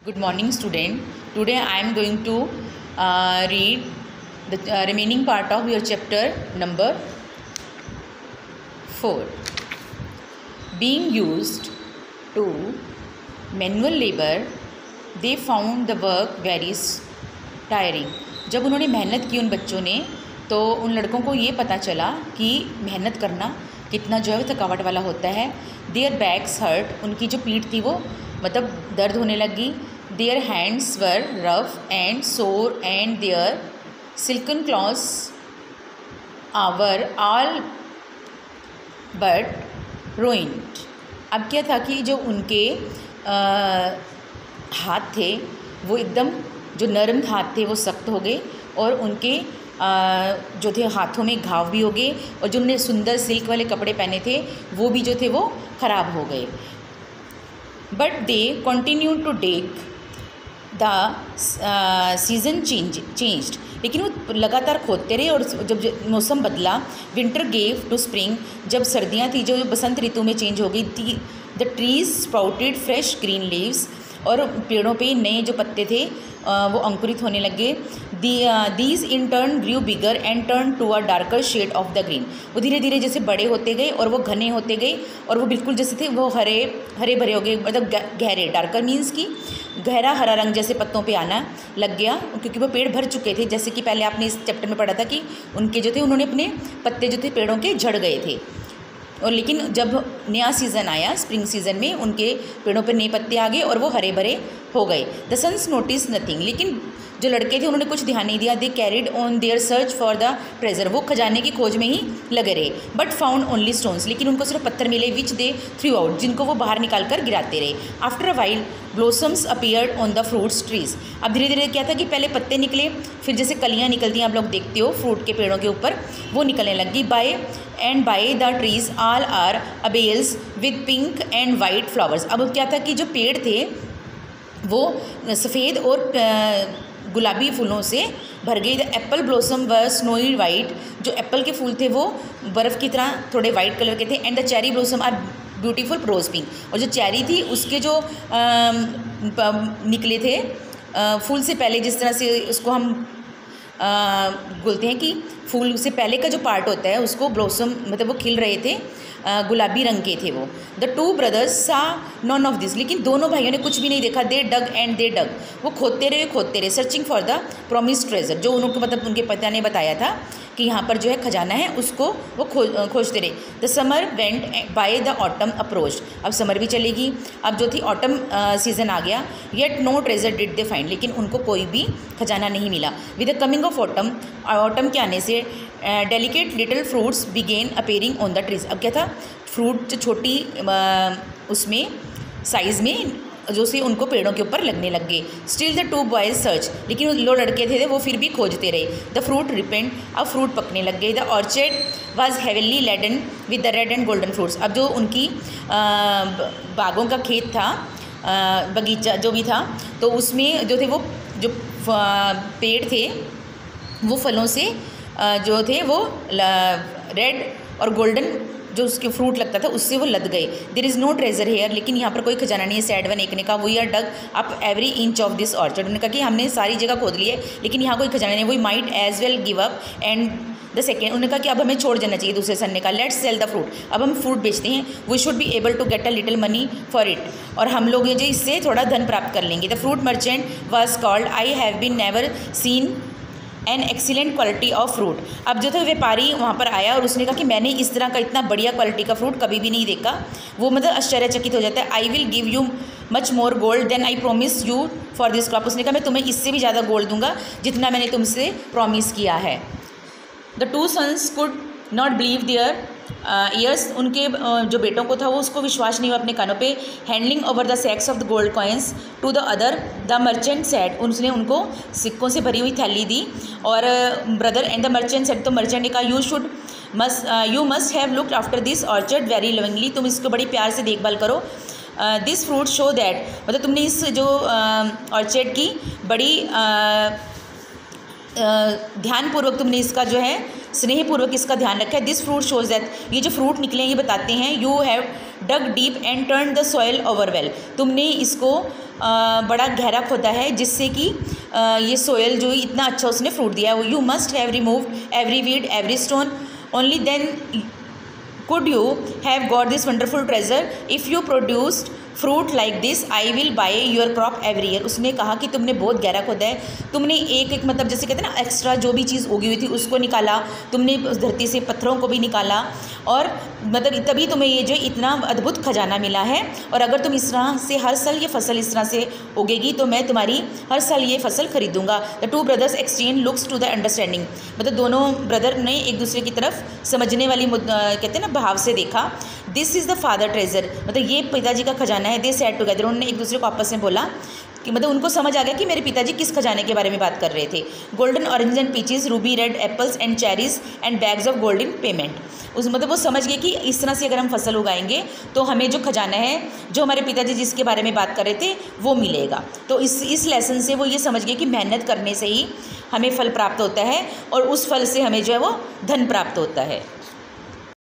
Good morning, student. Today I am going to read the remaining part of your chapter number 4. Being used to manual labor, they found the work very tiring. जब उन्होंने मेहनत की उन बच्चों ने तो उन लड़कों को ये पता चला कि मेहनत करना कितना जो है थकावट वाला होता है. Their backs hurt, उनकी जो पीठ थी वो मतलब दर्द होने लगी. Their hands were rough and sore and their silken claws were all but ruined. अब क्या था कि जो उनके हाथ थे वो एकदम जो नरम हाथ थे वो सख्त हो गए और उनके जो थे हाथों में घाव भी हो गए और जो उन्होंने सुंदर सिल्क वाले कपड़े पहने थे वो भी जो थे वो ख़राब हो गए. But they continue to dig. The season changed, लेकिन वो लगातार खोदते रहे और जब मौसम बदला, विंटर गेव टू स्प्रिंग, जब सर्दियाँ थी जो बसंत ऋतु में चेंज हो गई थी. The trees sprouted fresh green leaves, और पेड़ों पे नए जो पत्ते थे वो अंकुरित होने लगे. These in turn grew bigger and turn to a darker shade of the green, वो धीरे धीरे जैसे बड़े होते गए और वो घने होते गए और वो बिल्कुल जैसे थे वो हरे भरे हो गए, मतलब गहरे. डार्कर मीन्स की गहरा हरा रंग जैसे पत्तों पे आना लग गया, क्योंकि वो पेड़ भर चुके थे. जैसे कि पहले आपने इस चैप्टर में पढ़ा था कि उनके जो थे उन्होंने अपने पत्ते जो थे पेड़ों के झड़ गए थे. और लेकिन जब नया सीज़न आया स्प्रिंग सीज़न में उनके पेड़ों पर नए पत्ते आ गए और वो हरे भरे हो गए. द सन्स नोटिस नथिंग, लेकिन जो लड़के थे उन्होंने कुछ ध्यान नहीं दिया. दे carried on their search for the treasure, वो खजाने की खोज में ही लगे रहे. बट फाउंड ओनली स्टोन्स, लेकिन उनको सिर्फ पत्थर मिले. विच दे थ्रू आउट, जिनको वो बाहर निकाल कर गिराते रहे. After a while blossoms appeared on the fruits trees, अब धीरे धीरे क्या था कि पहले पत्ते निकले, फिर जैसे कलियाँ निकलती हैं आप लोग देखते हो फ्रूट के पेड़ों के ऊपर, वो निकलने लगी. By the trees all are ablaze with pink and white flowers. अब क्या था कि जो पेड़ थे वो सफ़ेद और गुलाबी फूलों से भर गई. द एप्पल ब्लॉसम व स्नोई वाइट, जो एप्पल के फूल थे वो बर्फ़ की तरह थोड़े वाइट कलर के थे. And the cherry blossom are beautiful rose pink, और जो चेरी थी उसके जो निकले थे फूल से पहले, जिस तरह से उसको हम बोलते हैं कि फूल से पहले का जो पार्ट होता है उसको ब्लॉसम, मतलब वो खिल रहे थे, गुलाबी रंग के थे वो. द टू ब्रदर्स सा नॉन ऑफ दिस, लेकिन दोनों भाइयों ने कुछ भी नहीं देखा. दे डग एंड दे डग, वो खोदते रहे searching for the promised treasure, जो उनको मतलब उनके पिता ने बताया था कि यहाँ पर जो है खजाना है, उसको वो खोजते रहे. The summer went by the autumn approach, अब समर भी चलेगी, अब जो थी ऑटम सीज़न आ गया. Yet no treasure did they find, लेकिन उनको कोई भी खजाना नहीं मिला. With the coming of autumn के आने से delicate little fruits began appearing on the trees. अब क्या था, फ्रूट छोटी उसमें साइज़ में जो से उनको पेड़ों के ऊपर लगने लग गए. Still the two boys search, लेकिन लो लड़के थे वो फिर भी खोजते रहे. द फ्रूट रिपेंड, अब फ्रूट पकने लग गए. The orchard was heavily laden with the red and golden fruits, अब जो उनकी बागों का खेत था, बगीचा जो भी था, तो उसमें जो थे वो जो पेड़ थे वो फलों से जो थे वो रेड और गोल्डन जो उसके फ्रूट लगता था उससे वो लद गए. There is no treasure here, लेकिन यहाँ पर कोई खजाना नहीं है. सैड वन, एक ने कहा. We are dug up every inch of this orchard, उन्होंने कहा कि हमने सारी जगह खोद ली है लेकिन यहाँ कोई खजाना नहीं. We might as well give up. And the second, उन्होंने कहा कि अब हमें छोड़ जाना चाहिए. दूसरे सन ने कहा लेट्स सेल द फ्रूट, अब हम फ्रूट बेचते हैं. We should be able to get a little money for it, और हम लोग जो इससे थोड़ा धन प्राप्त कर लेंगे. The fruit merchant was called. I have been never seen an excellent quality of fruit, अब जो था व्यापारी वहाँ पर आया और उसने कहा कि मैंने इस तरह का इतना बढ़िया क्वालिटी का फ्रूट कभी भी नहीं देखा. वो मतलब आश्चर्यचकित हो जाता है. I will give you much more gold than I promise you for this crop, उसने कहा मैं तुम्हें इससे भी ज़्यादा गोल्ड दूंगा जितना मैंने तुमसे प्रॉमिस किया है. The two sons could not believe their ears, उनके जो बेटों को था वो उसको विश्वास नहीं हुआ अपने कानों पे. Handling over the sacks of the gold coins to the other, the merchant said, उसने उनको सिक्कों से भरी हुई थैली दी. और brother and the merchant said, तो मर्चेंट ने कहा you must have looked after this orchard very lovingly, तुम इसको बड़ी प्यार से देखभाल करो. दिस फ्रूट शो दैट, मतलब तुमने इस जो ऑर्चर्ड की बड़ी ध्यानपूर्वक तुमने इसका जो है स्नेहपूर्वक इसका ध्यान रखा है। दिस फ्रूट शोज दैट, ये जो फ्रूट निकले ये बताते हैं, you have dug deep and turn the soil over well, तुमने इसको बड़ा गहरा खोदा है जिससे कि ये सोयल जो इतना अच्छा उसने फ्रूट दिया है। You must have removed every weed every stone, only then could you have got this wonderful treasure, if you produced fruit like this I will buy your crop every year। उसने कहा कि तुमने बहुत गहरा खोदा है, तुमने एक एक मतलब जैसे कहते हैं ना एक्स्ट्रा जो भी चीज़ उगी हुई थी उसको निकाला, तुमने उस धरती से पत्थरों को भी निकाला, और मतलब तभी तुम्हें ये जो इतना अद्भुत खजाना मिला है। और अगर तुम इस तरह से हर साल ये फसल इस तरह से उगेगी तो मैं तुम्हारी हर साल ये फसल खरीदूंगा। The two brothers exchange looks to the understanding, मतलब दोनों ब्रदर ने एक दूसरे की तरफ समझने वाली कहते हैं ना भाव से देखा। This is the father treasure, मतलब ये पिताजी का खजाना है। दे सेड टुगेदर, उन्होंने एक दूसरे को आपस में बोला कि मतलब उनको समझ आ गया कि मेरे पिताजी किस खजाने के बारे में बात कर रहे थे। Golden orange and peaches, Ruby red apples and cherries and bags of gold in payment. उस मतलब वो समझ गए कि इस तरह से अगर हम फसल उगाएंगे तो हमें जो खजाना है, जो हमारे पिताजी जिसके बारे में बात कर रहे थे वो मिलेगा। तो इस लेसन से वो ये समझ गए कि मेहनत करने से ही हमें फल प्राप्त होता है और उस फल से हमें जो है वो धन प्राप्त होता है।